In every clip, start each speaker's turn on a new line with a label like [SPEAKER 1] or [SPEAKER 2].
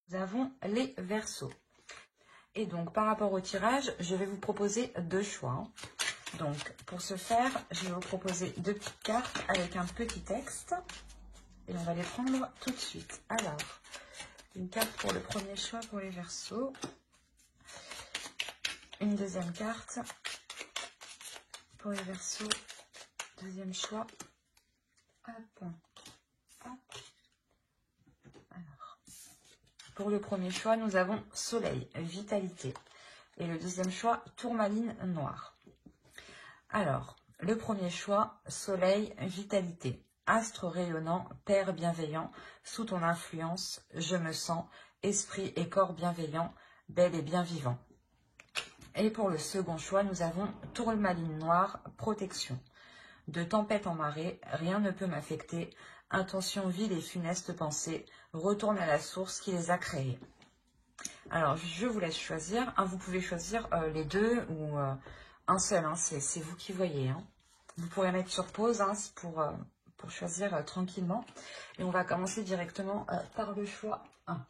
[SPEAKER 1] Nous avons les Verseaux. Et donc, par rapport au tirage, je vais vous proposer deux choix. Donc, pour ce faire, je vais vous proposer deux petites cartes avec un petit texte. Et on va les prendre tout de suite. Alors, une carte pour le premier choix pour les Verseaux. Une deuxième carte pour les Verseaux. Deuxième choix. Hop. Hop. Alors, pour le premier choix, nous avons Soleil, Vitalité. Et le deuxième choix, Tourmaline Noire. Alors, le premier choix, Soleil, Vitalité. Astre rayonnant, Père bienveillant, sous ton influence, je me sens, esprit et corps bienveillant, bel et bien vivant. Et pour le second choix, nous avons Tourmaline Noire, Protection. De tempête en marée, rien ne peut m'affecter, intention vile et funeste pensée, retourne à la source qui les a créés. Alors, je vous laisse choisir. Vous pouvez choisir les deux ou un seul. C'est vous qui voyez. Vous pourrez mettre sur pause pour choisir tranquillement. Et on va commencer directement par le choix 1.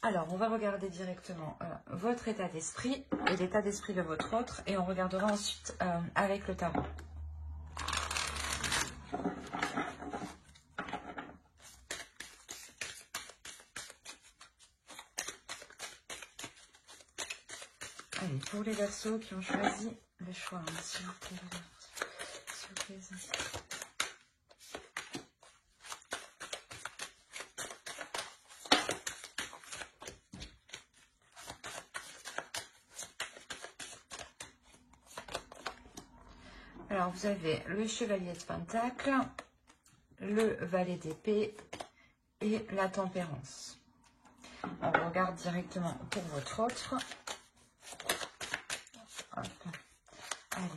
[SPEAKER 1] Alors, on va regarder directement votre état d'esprit et l'état d'esprit de votre autre. Et on regardera ensuite avec le tarot. Allez, pour les Verseaux qui ont choisi le choix, s'il vous plaît, s'il vous plaît. Alors, vous avez le Chevalier de Pentacle, le Valet d'épée et la Tempérance. On regarde directement pour votre autre. Allez,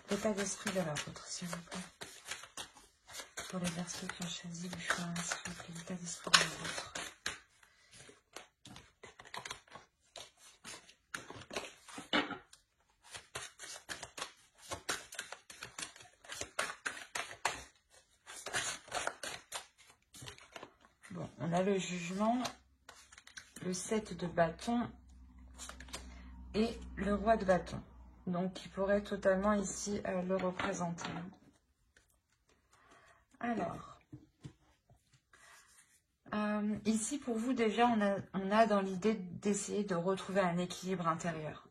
[SPEAKER 1] l'état d'esprit de l'autre, s'il vous plaît. Pour les Verseaux qui ont choisi le choix, s'il vous plaît, l'état d'esprit de l'autre. Bon, on a le Jugement, le 7 de bâton et le Roi de bâton. Donc, qui pourrait totalement ici le représenter. Alors, ici pour vous déjà, on a dans l'idée d'essayer de retrouver un équilibre intérieur.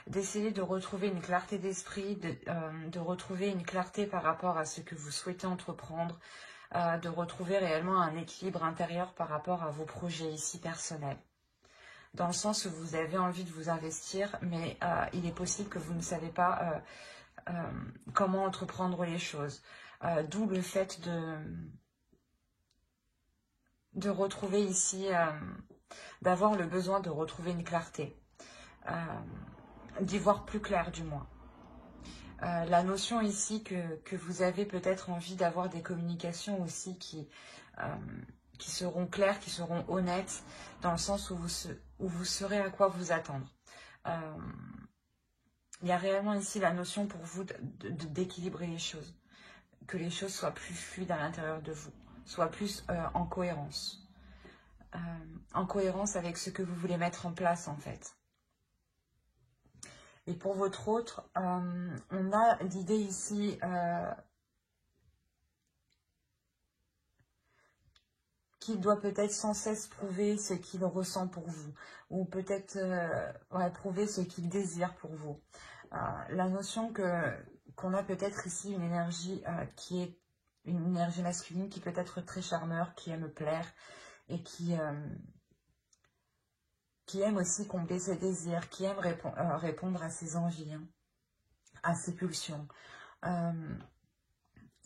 [SPEAKER 1] D'essayer de retrouver une clarté d'esprit, de retrouver une clarté par rapport à ce que vous souhaitez entreprendre, de retrouver réellement un équilibre intérieur par rapport à vos projets ici personnels. Dans le sens où vous avez envie de vous investir, mais il est possible que vous ne savez pas comment entreprendre les choses. D'où le fait de retrouver ici, d'avoir le besoin de retrouver une clarté, d'y voir plus clair du moins. La notion ici que vous avez peut-être envie d'avoir des communications aussi qui seront claires, qui seront honnêtes, dans le sens où vous saurez à quoi vous attendre. Il y a réellement ici la notion pour vous d'équilibrer les choses, que les choses soient plus fluides à l'intérieur de vous, soient plus en cohérence avec ce que vous voulez mettre en place en fait. Et pour votre autre, on a l'idée ici qu'il doit peut-être sans cesse prouver ce qu'il ressent pour vous, ou peut-être prouver ce qu'il désire pour vous. La notion qu'on a peut-être ici une énergie qui est une énergie masculine qui peut être très charmeur, qui aime plaire et qui aime aussi combler ses désirs, qui aime répondre à ses envies, à ses pulsions.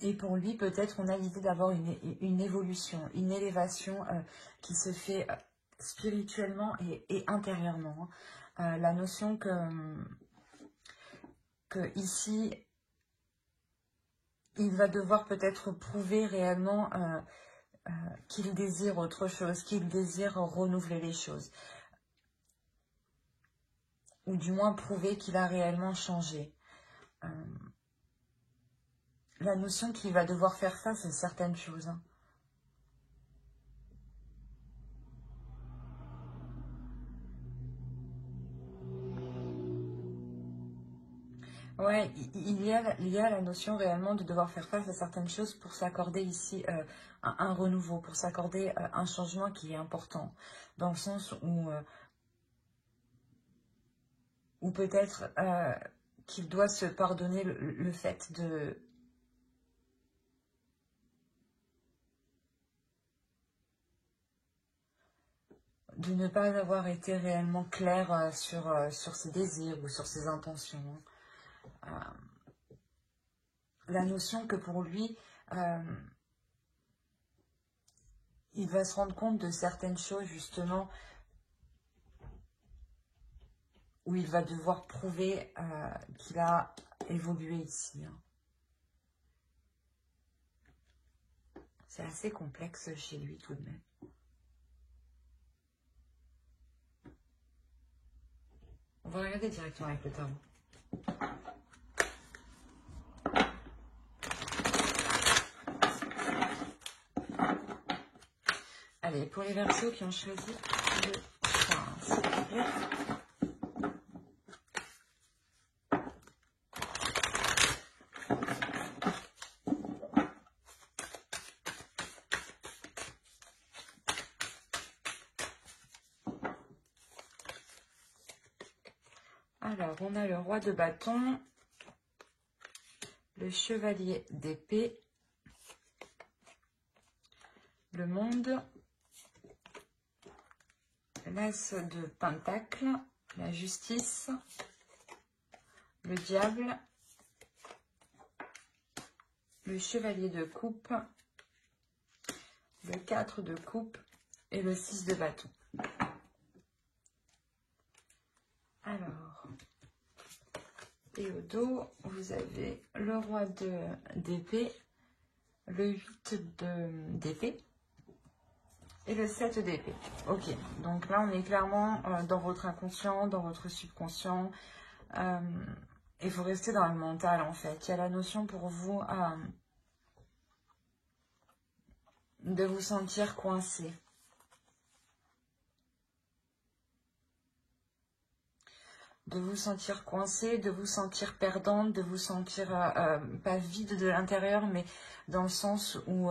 [SPEAKER 1] Et pour lui, peut-être, on a l'idée d'avoir une évolution, une élévation qui se fait spirituellement et intérieurement. La notion que ici, il va devoir peut-être prouver réellement qu'il désire autre chose, qu'il désire renouveler les choses. Ou du moins prouver qu'il a réellement changé. La notion qu'il va devoir faire face à certaines choses. Ouais, il y a la notion réellement de devoir faire face à certaines choses pour s'accorder ici un renouveau, pour s'accorder un changement qui est important, dans le sens où peut-être qu'il doit se pardonner le fait de ne pas avoir été réellement clair sur ses désirs ou sur ses intentions. La notion que pour lui, il va se rendre compte de certaines choses justement où il va devoir prouver qu'il a évolué ici. Hein. C'est assez complexe chez lui tout de même. On va regarder directement avec le tarot. Allez, pour les Verseaux qui ont choisi le 15, s'il vous plaît. Alors, on a le roi de bâton, le chevalier d'épée, le monde, l'as de pentacle, la justice, le diable, le chevalier de coupe, le 4 de coupe et le 6 de bâton. Alors, et au dos, vous avez le roi d'épée, le 8 d'épée et le 7 d'épée. Ok, donc là on est clairement dans votre inconscient, dans votre subconscient. Il faut rester dans le mental en fait. Il y a la notion pour vous de vous sentir coincé. De vous sentir coincé, de vous sentir perdante, de vous sentir pas vide de l'intérieur, mais dans le sens où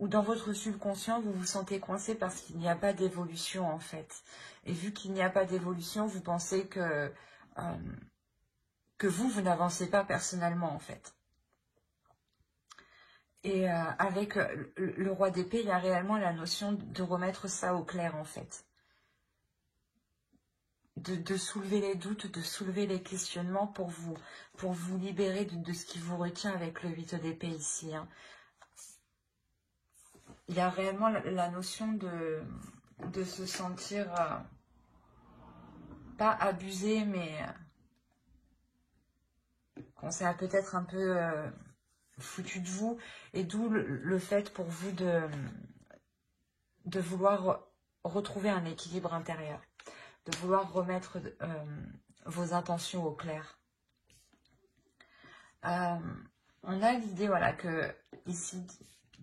[SPEAKER 1] dans votre subconscient, vous vous sentez coincé parce qu'il n'y a pas d'évolution en fait. Et vu qu'il n'y a pas d'évolution, vous pensez que vous n'avancez pas personnellement en fait. Et avec le roi d'épée, il y a réellement la notion de remettre ça au clair en fait. De soulever les doutes, de soulever les questionnements pour vous libérer de ce qui vous retient avec le 8 d'épée ici. Hein. Il y a réellement la notion de se sentir pas abusé, mais qu'on s'est peut-être un peu foutu de vous. Et d'où le fait pour vous de vouloir retrouver un équilibre intérieur, de vouloir remettre vos intentions au clair. On a l'idée, voilà, que ici,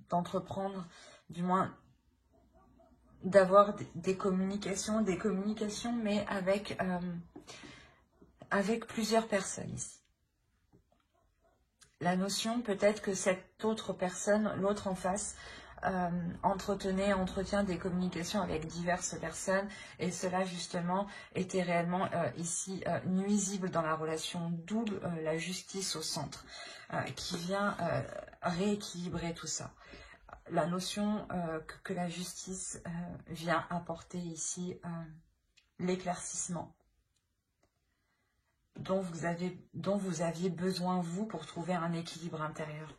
[SPEAKER 1] d'entreprendre, du moins, d'avoir des communications, mais avec plusieurs personnes ici. La notion peut-être que cette autre personne, l'autre en face, entretient des communications avec diverses personnes et cela justement était réellement ici nuisible dans la relation, d'où la justice au centre qui vient rééquilibrer tout ça. La notion que la justice vient apporter ici l'éclaircissement dont vous aviez besoin vous pour trouver un équilibre intérieur.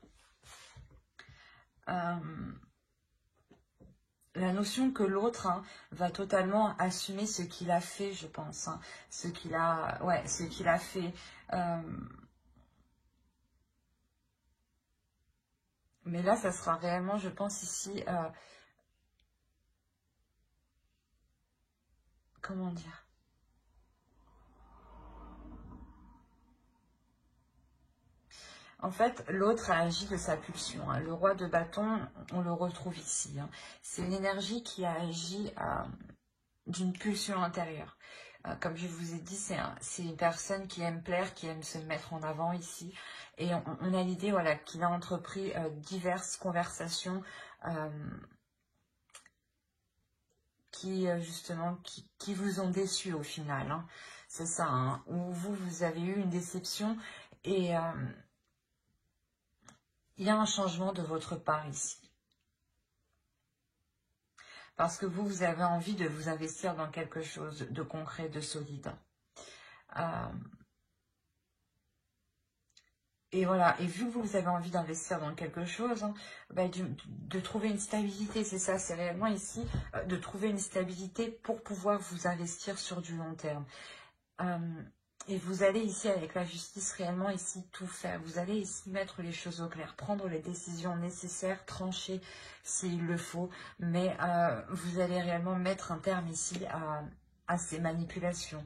[SPEAKER 1] La notion que l'autre va totalement assumer ce qu'il a fait, je pense. Hein, ce qu'il a fait. Mais là, ça sera réellement, je pense, ici... comment dire? En fait, l'autre a agi de sa pulsion. Hein. Le roi de bâton, on le retrouve ici. Hein. C'est une énergie qui a agi d'une pulsion intérieure. Comme je vous ai dit, c'est une personne qui aime plaire, qui aime se mettre en avant ici. Et on a l'idée, voilà, qu'il a entrepris diverses conversations justement, qui vous ont déçu au final. Hein. C'est ça, hein, où vous avez eu une déception et il y a un changement de votre part ici. Parce que vous avez envie de vous investir dans quelque chose de concret, de solide. Et voilà, et vu que vous avez envie d'investir dans quelque chose, hein, bah, de trouver une stabilité, c'est ça, c'est réellement ici, de trouver une stabilité pour pouvoir vous investir sur du long terme. Et vous allez ici, avec la justice, réellement ici tout faire. Vous allez ici mettre les choses au clair, prendre les décisions nécessaires, trancher s'il le faut, mais vous allez réellement mettre un terme ici à ces manipulations.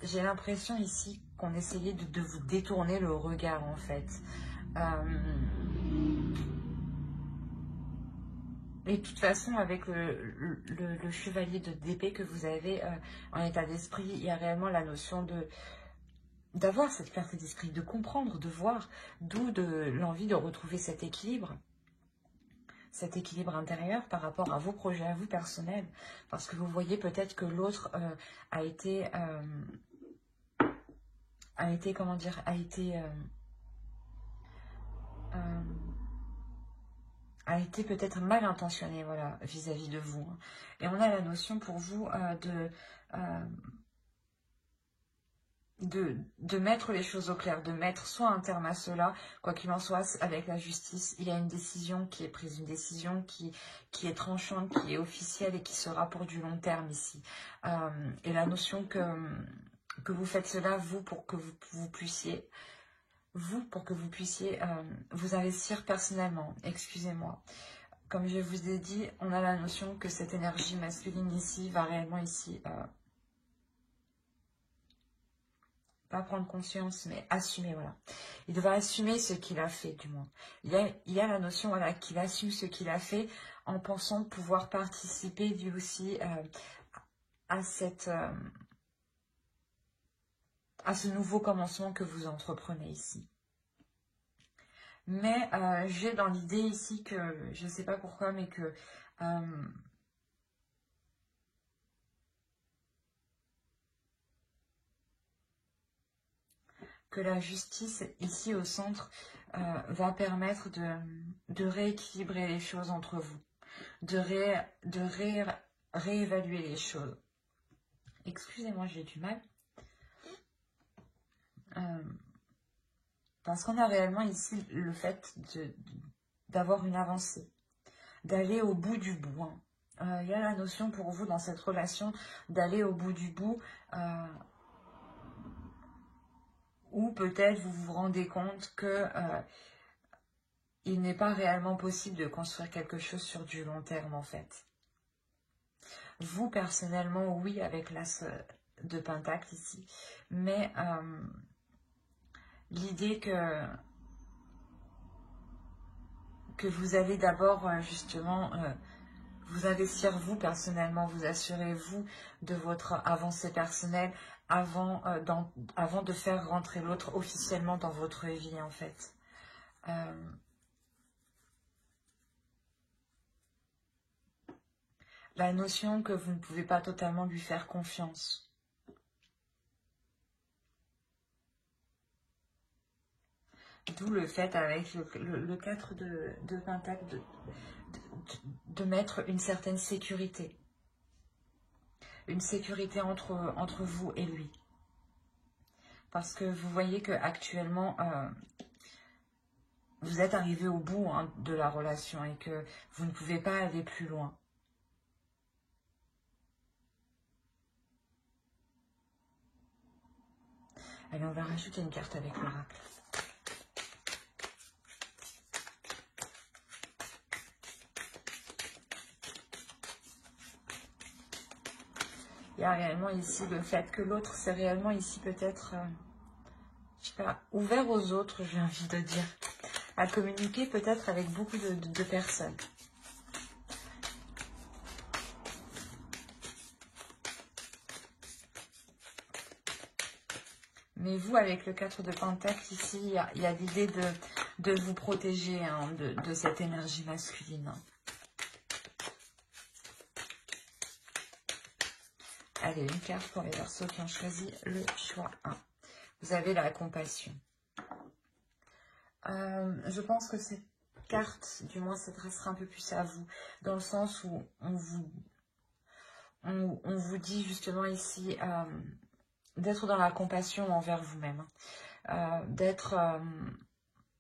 [SPEAKER 1] J'ai l'impression ici qu'on essayait de vous détourner le regard, en fait. Et de toute façon, avec le chevalier d'épée que vous avez en état d'esprit, il y a réellement la notion d'avoir cette clarté d'esprit, de comprendre, de voir, d'où l'envie de retrouver cet équilibre intérieur par rapport à vos projets, à vous personnels. Parce que vous voyez peut-être que l'autre a été, comment dire, a été peut-être mal intentionné, voilà, vis-à-vis de vous. Et on a la notion pour vous de mettre les choses au clair, de mettre soit un terme à cela, quoi qu'il en soit, avec la justice, il y a une décision qui est prise, une décision qui est tranchante, qui est officielle et qui sera pour du long terme ici. Et la notion que vous faites cela, vous, pour que vous puissiez vous investir personnellement, excusez-moi. Comme je vous ai dit, on a la notion que cette énergie masculine ici va réellement ici, pas prendre conscience, mais assumer, voilà. Il va assumer ce qu'il a fait, du moins. Il y a la notion, voilà, qu'il assume ce qu'il a fait en pensant pouvoir participer, lui aussi, à ce nouveau commencement que vous entreprenez ici. Mais j'ai dans l'idée ici que, je ne sais pas pourquoi, mais que la justice ici au centre va permettre de rééquilibrer les choses entre vous, de réévaluer les choses. Excusez-moi, j'ai du mal. Parce qu'on a réellement ici le fait d'avoir une avancée, d'aller au bout du bout. Il y a la notion pour vous dans cette relation d'aller au bout du bout, ou peut-être vous vous rendez compte que il n'est pas réellement possible de construire quelque chose sur du long terme en fait. Vous personnellement, oui, avec l'as de Pentacle ici, mais l'idée que vous allez d'abord justement vous investir vous personnellement, vous assurer vous de votre avancée personnelle avant de faire rentrer l'autre officiellement dans votre vie en fait. La notion que vous ne pouvez pas totalement lui faire confiance. D'où le fait avec le 4 de Pentacle de mettre une certaine sécurité. Une sécurité entre vous et lui. Parce que vous voyez que actuellement vous êtes arrivé au bout de la relation et que vous ne pouvez pas aller plus loin. Allez, on va rajouter une carte avec l'oracle. Il y a réellement ici le fait que l'autre, c'est réellement ici peut-être, je sais pas, ouvert aux autres, j'ai envie de dire, à communiquer peut-être avec beaucoup de personnes. Mais vous, avec le 4 de Pentacle, ici, il y a l'idée de vous protéger hein, de cette énergie masculine. Allez, une carte pour les Verseaux qui ont choisi le choix 1. Vous avez la compassion. Je pense que cette carte, du moins, s'adressera un peu plus à vous, dans le sens où on vous dit justement ici d'être dans la compassion envers vous-même,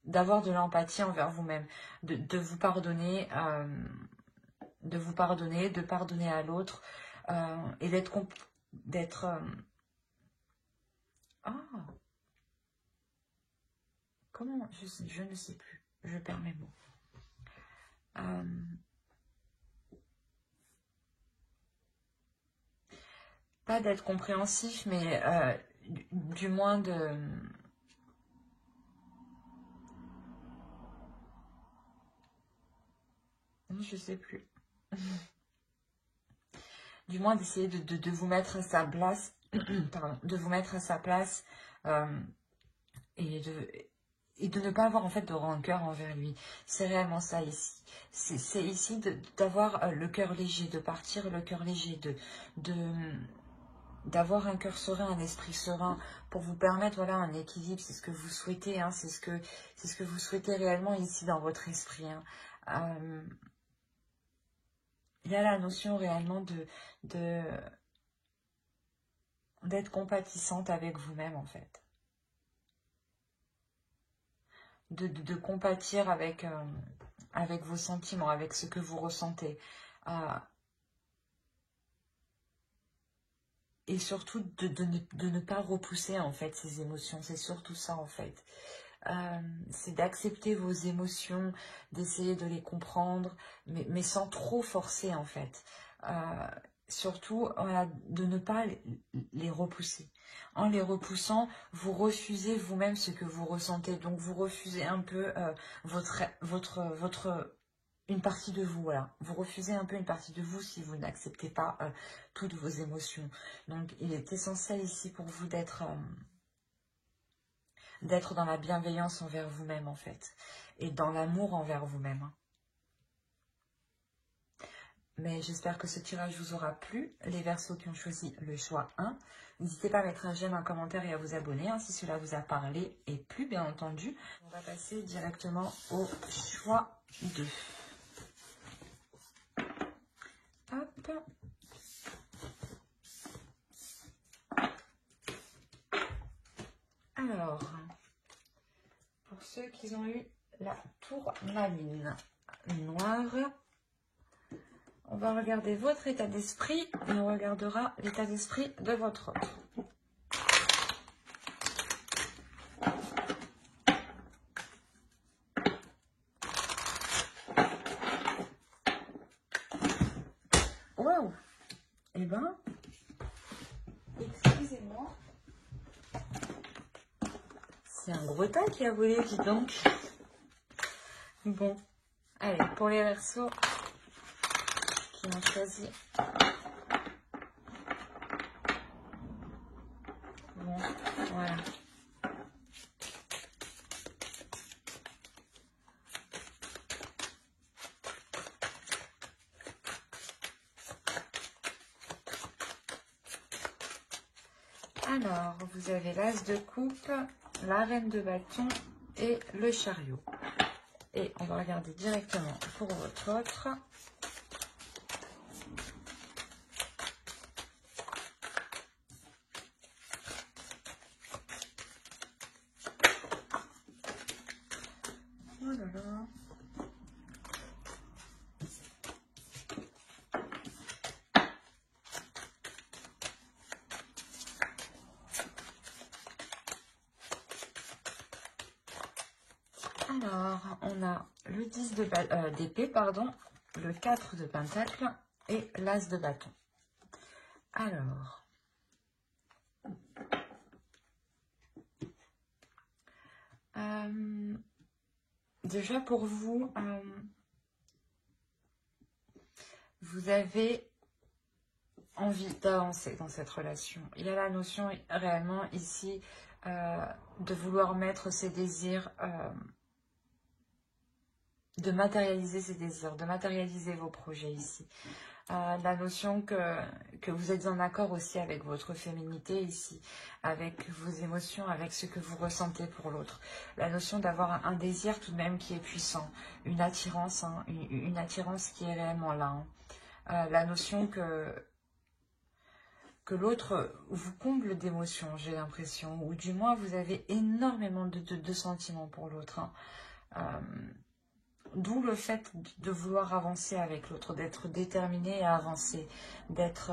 [SPEAKER 1] d'avoir de l'empathie envers vous-même, de vous pardonner, de pardonner à l'autre, et comment je ne sais plus, je perds mes mots. Pas d'être compréhensif, mais du moins de... Je sais plus. Du moins d'essayer de vous mettre à sa place, pardon, de vous mettre à sa place et de ne pas avoir en fait de rancœur envers lui. C'est réellement ça ici. C'est ici d'avoir le cœur léger, de partir le cœur léger, d'avoir un cœur serein, un esprit serein, pour vous permettre voilà un équilibre. C'est ce que vous souhaitez, hein, c'est ce que vous souhaitez réellement ici dans votre esprit. Hein. Il y a la notion réellement d'être compatissante avec vous-même en fait. De compatir avec vos sentiments, avec ce que vous ressentez. Et surtout de ne pas repousser en fait ces émotions. C'est surtout ça en fait. C'est d'accepter vos émotions, d'essayer de les comprendre, mais sans trop forcer en fait. Surtout voilà, de ne pas les repousser. En les repoussant, vous refusez vous-même ce que vous ressentez. Donc vous refusez un peu une partie de vous. Voilà. Vous refusez un peu une partie de vous si vous n'acceptez pas toutes vos émotions. Donc il est essentiel ici pour vous d'être dans la bienveillance envers vous-même en fait, et dans l'amour envers vous-même. Mais j'espère que ce tirage vous aura plu. Les Verseaux qui ont choisi le choix 1, n'hésitez pas à mettre un j'aime, un commentaire et à vous abonner hein, si cela vous a parlé et plu bien entendu. On va passer directement au choix 2. Hop. Alors, pour ceux qui ont eu la tourmaline noire, on va regarder votre état d'esprit et on regardera l'état d'esprit de votre autre. Waouh! Eh ben, excusez-moi. C'est un gros tas qui a volé, dis donc. Bon, allez, pour les Verseaux qui ont choisi. Bon, voilà. Alors, vous avez l'As de coupe, la Reine de bâton et le chariot. Et on va regarder directement pour votre autre. Oh là là. Alors, on a le 10 d'épée, pardon, le 4 de pentacle et l'As de bâton. Alors, déjà pour vous, vous avez envie d'avancer dans cette relation. Il y a la notion réellement ici de vouloir mettre ses désirs, de matérialiser ses désirs, de matérialiser vos projets ici. La notion que vous êtes en accord aussi avec votre féminité ici, avec vos émotions, avec ce que vous ressentez pour l'autre. La notion d'avoir un désir tout de même qui est puissant, une attirance, hein, une attirance qui est réellement là. Hein. La notion que l'autre vous comble d'émotions, j'ai l'impression, ou du moins vous avez énormément de sentiments pour l'autre. Hein. D'où le fait de vouloir avancer avec l'autre, d'être déterminé à avancer, d'être...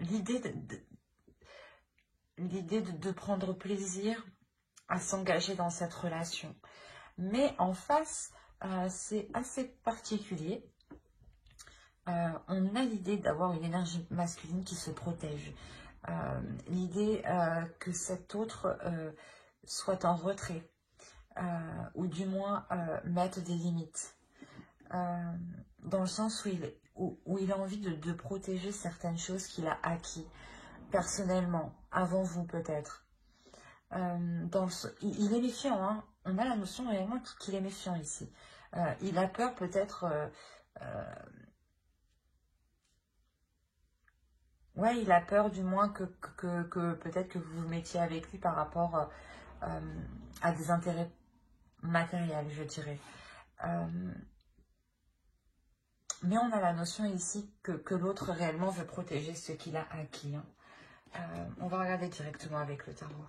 [SPEAKER 1] l'idée de prendre plaisir à s'engager dans cette relation. Mais en face, c'est assez particulier. On a l'idée d'avoir une énergie masculine qui se protège. L'idée que cet autre soit en retrait. Ou du moins mettre des limites. Dans le sens où il a envie de protéger certaines choses qu'il a acquis personnellement, avant vous peut-être. Il est méfiant, hein. On a la notion réellement qu'il est méfiant ici. Il a peur peut-être... ouais, il a peur du moins que peut-être que vous vous mettiez avec lui par rapport à des intérêts matériels, je dirais. Mais on a la notion ici que l'autre réellement veut protéger ce qu'il a acquis. Hein. On va regarder directement avec le tarot.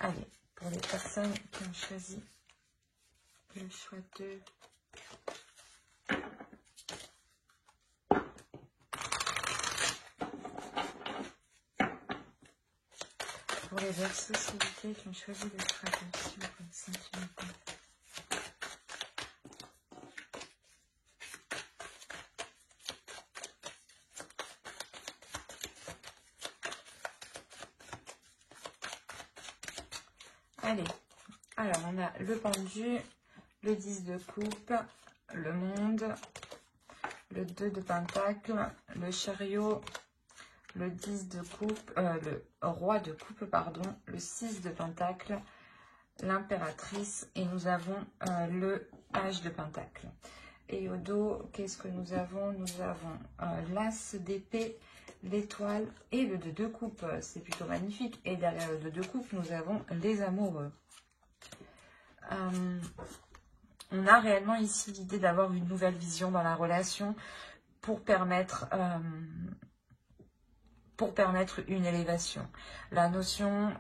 [SPEAKER 1] Allez, pour les personnes qui ont choisi le choix de... Pour les Verseaux, s'il vous plaît, qui ont choisi le choix de... s'il vous plaît, sentimental. Allez, alors on a le pendu, le 10 de coupe, le monde, le 2 de pentacle, le chariot, le 10 de coupe, le roi de coupe, pardon, le 6 de pentacle, l'impératrice et nous avons le page de pentacle. Et au dos, qu'est-ce que nous avons? Nous avons l'as d'épée, l'étoile et le 2 de coupe. C'est plutôt magnifique. Et derrière le 2 de coupe, nous avons les amoureux. On a réellement ici l'idée d'avoir une nouvelle vision dans la relation pour permettre une élévation. La notion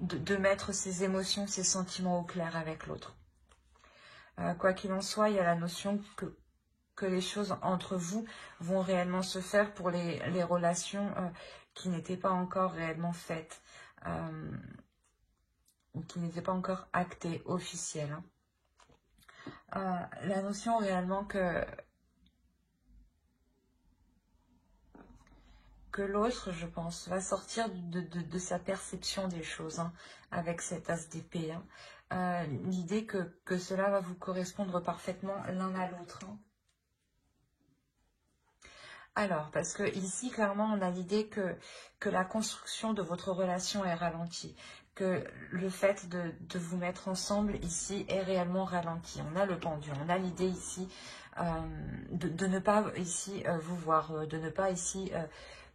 [SPEAKER 1] de mettre ses émotions, ses sentiments au clair avec l'autre. Quoi qu'il en soit, il y a la notion que les choses entre vous vont réellement se faire pour les relations qui n'étaient pas encore réellement faites, ou qui n'étaient pas encore actées, officielles. Hein. La notion réellement que l'autre, je pense, va sortir de sa perception des choses, hein, avec cet as d'épée. Hein. L'idée que cela va vous correspondre parfaitement l'un à l'autre. Hein. Alors, parce que ici, clairement, on a l'idée que la construction de votre relation est ralentie, que le fait de vous mettre ensemble ici est réellement ralenti. On a le pendu, on a l'idée ici de ne pas ici vous voir, de ne pas ici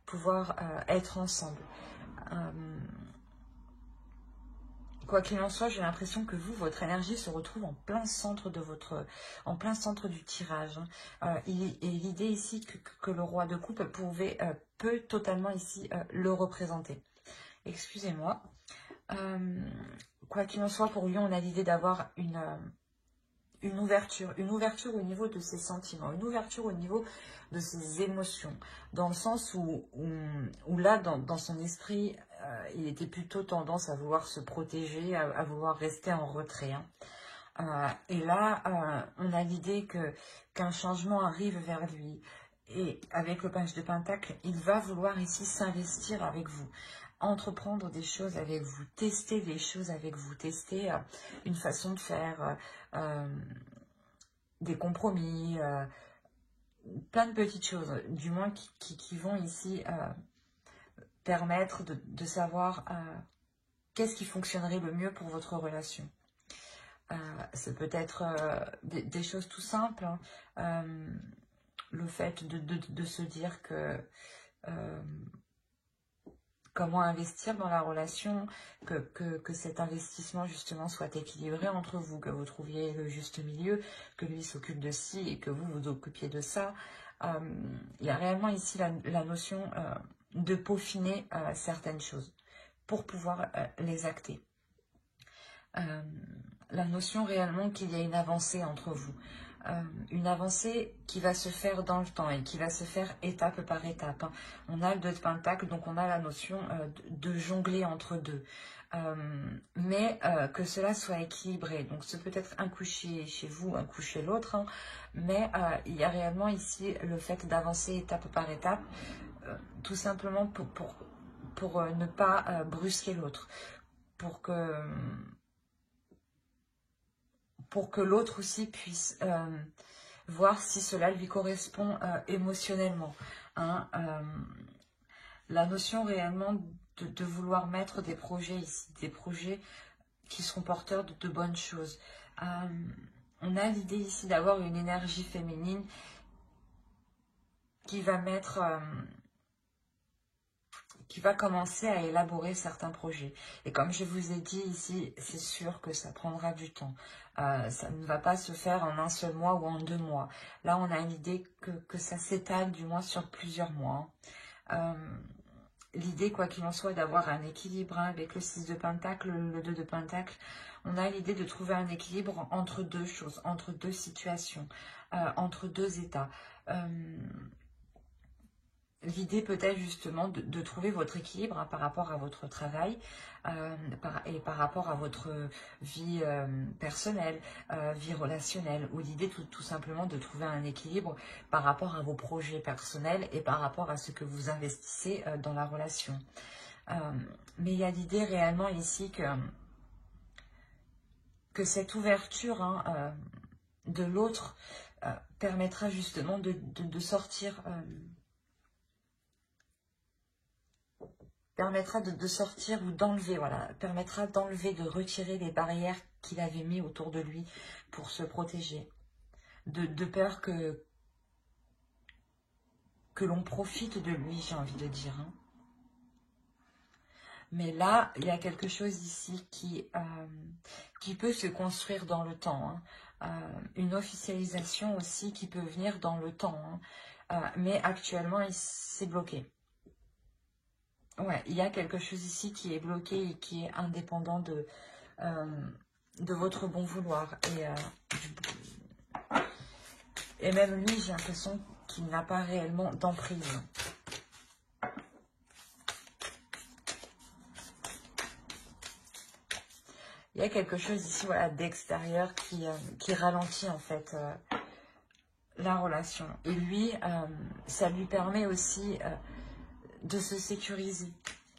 [SPEAKER 1] pouvoir être ensemble. Quoi qu'il en soit, j'ai l'impression que vous, votre énergie se retrouve en plein centre du tirage. Hein. Et l'idée ici que le roi de coupe peut totalement ici le représenter. Excusez-moi. Quoi qu'il en soit, pour lui, on a l'idée d'avoir une ouverture au niveau de ses sentiments, une ouverture au niveau de ses émotions, dans le sens où là, dans son esprit, il était plutôt tendance à vouloir se protéger, à vouloir rester en retrait. Hein. Et là, on a l'idée qu'un changement arrive vers lui. Et avec le page de pentacle, il va vouloir ici s'investir avec vous. entreprendre des choses avec vous, tester des choses avec vous, tester une façon de faire, des compromis, plein de petites choses, du moins qui vont ici permettre de savoir qu'est-ce qui fonctionnerait le mieux pour votre relation. Ça peut être des choses tout simples, hein. Le fait de se dire que comment investir dans la relation, que cet investissement justement soit équilibré entre vous, que vous trouviez le juste milieu, que lui s'occupe de ci et que vous vous occupiez de ça. Il y a réellement ici la notion de peaufiner certaines choses pour pouvoir les acter. La notion réellement qu'il y a une avancée entre vous. Une avancée qui va se faire dans le temps et qui va se faire étape par étape, hein. On a le 2 de Pentacle, donc on a la notion de jongler entre deux. Mais que cela soit équilibré. Donc c'est peut-être un coup chez vous, un coup chez l'autre, hein. Mais il y a réellement ici le fait d'avancer étape par étape, tout simplement pour ne pas brusquer l'autre, pour que l'autre aussi puisse voir si cela lui correspond émotionnellement, hein. La notion réellement de vouloir mettre des projets ici, des projets qui seront porteurs de bonnes choses. On a l'idée ici d'avoir une énergie féminine qui va mettre... qui va commencer à élaborer certains projets. Et comme je vous ai dit ici, c'est sûr que ça prendra du temps. Ça ne va pas se faire en un seul mois ou en 2 mois. Là, on a l'idée que ça s'étale du moins sur plusieurs mois. L'idée, quoi qu'il en soit, d'avoir un équilibre, hein, avec le 6 de Pentacle, le 2 de Pentacle. On a l'idée de trouver un équilibre entre deux choses, entre deux situations, entre deux états. L'idée peut-être justement de trouver votre équilibre, hein, par rapport à votre travail et par rapport à votre vie personnelle, vie relationnelle, ou l'idée tout simplement de trouver un équilibre par rapport à vos projets personnels et par rapport à ce que vous investissez dans la relation. Mais il y a l'idée réellement ici que cette ouverture, hein, de l'autre permettra justement de sortir... permettra de sortir ou d'enlever, voilà, permettra d'enlever, de retirer les barrières qu'il avait mis autour de lui pour se protéger. De peur que l'on profite de lui, j'ai envie de dire, hein. Mais là, il y a quelque chose ici qui peut se construire dans le temps, hein. Une officialisation aussi qui peut venir dans le temps, hein. Mais actuellement, c'est bloqué. Ouais, il y a quelque chose ici qui est bloqué et qui est indépendant de votre bon vouloir. Et même lui, j'ai l'impression qu'il n'a pas réellement d'emprise. Il y a quelque chose ici, voilà, d'extérieur qui ralentit en fait la relation. Et lui, ça lui permet aussi... de se sécuriser,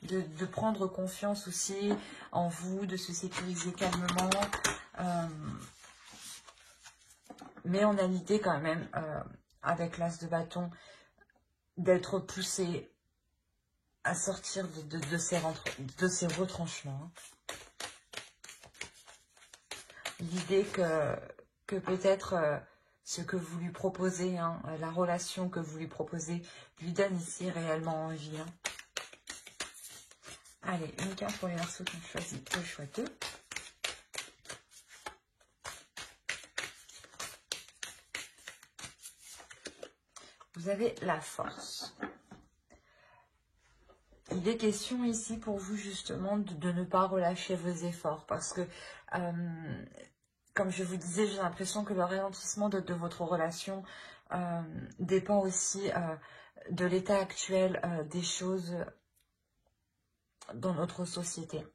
[SPEAKER 1] de prendre confiance aussi en vous, de se sécuriser calmement. Mais on a l'idée quand même, avec l'as de bâton, d'être poussé à sortir de ces retranchements, hein. L'idée que peut-être ce que vous lui proposez, hein, la relation que vous lui proposez, lui donne ici réellement envie, hein. Allez, une carte pour les Verseaux qui ont choisi le choix 2. Vous avez la force. Il est question ici pour vous justement de ne pas relâcher vos efforts parce que, comme je vous disais, j'ai l'impression que le ralentissement de votre relation dépend aussi de l'état actuel des choses dans notre société.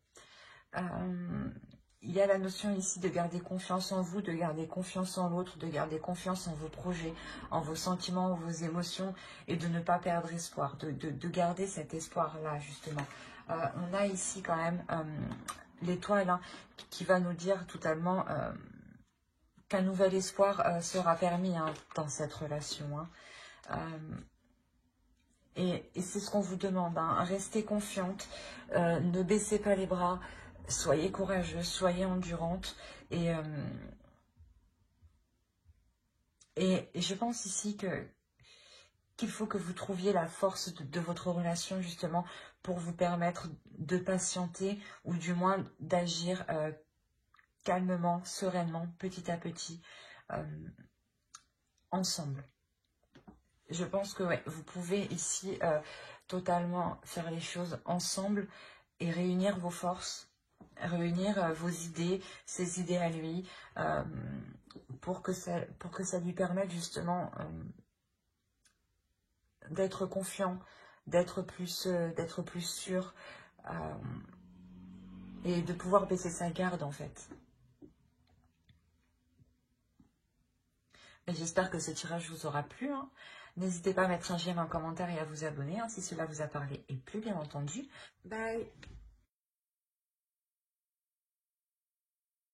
[SPEAKER 1] Il y a la notion ici de garder confiance en vous, de garder confiance en l'autre, de garder confiance en vos projets, en vos sentiments, en vos émotions et de ne pas perdre espoir, de garder cet espoir-là justement. On a ici quand même l'étoile hein, qui va nous dire totalement qu'un nouvel espoir sera permis hein, dans cette relation. Hein. Et c'est ce qu'on vous demande, hein. Restez confiante, ne baissez pas les bras, soyez courageuse, soyez endurante. Et je pense ici qu'il faut que vous trouviez la force de votre relation justement pour vous permettre de patienter ou du moins d'agir calmement, sereinement, petit à petit, ensemble. Je pense que ouais, vous pouvez ici totalement faire les choses ensemble et réunir vos forces, réunir vos idées, ses idées à lui, pour que ça lui permette justement d'être confiant, d'être plus sûr et de pouvoir baisser sa garde en fait. J'espère que ce tirage vous aura plu. Hein. N'hésitez pas à mettre un j'aime, un commentaire et à vous abonner hein, si cela vous a parlé et plu bien entendu. Bye.